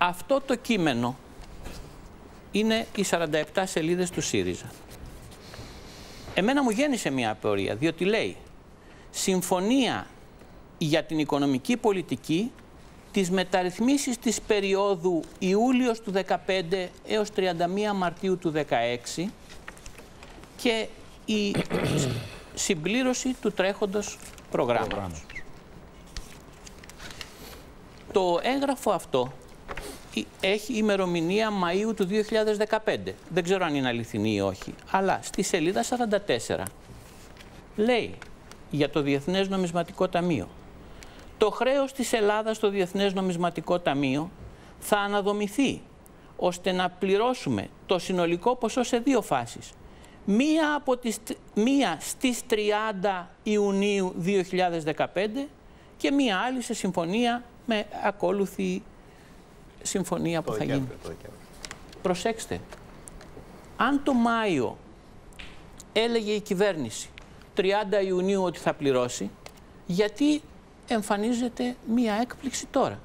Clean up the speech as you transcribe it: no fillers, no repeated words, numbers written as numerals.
Αυτό το κείμενο είναι οι 47 σελίδες του ΣΥΡΙΖΑ. Εμένα μου γέννησε μια απορία, διότι λέει συμφωνία για την οικονομική πολιτική, τις μεταρρυθμίσεις της περίοδου Ιούλιος του 2015 έως 31 Μαρτίου του 2016 και η συμπλήρωση του τρέχοντος προγράμματος. Το έγγραφο αυτό έχει ημερομηνία Μαΐου του 2015. Δεν ξέρω αν είναι αληθινή ή όχι. Αλλά στη σελίδα 44 λέει για το Διεθνές Νομισματικό Ταμείο. Το χρέος της Ελλάδας στο Διεθνές Νομισματικό Ταμείο θα αναδομηθεί ώστε να πληρώσουμε το συνολικό ποσό σε δύο φάσεις. Μία στις 30 Ιουνίου 2015 και μία άλλη σε συμφωνία με ακόλουθη συμφωνία που θα γίνει. Προσέξτε, αν το Μάιο έλεγε η κυβέρνηση 30 Ιουνίου ότι θα πληρώσει, γιατί εμφανίζεται μία έκπληξη τώρα?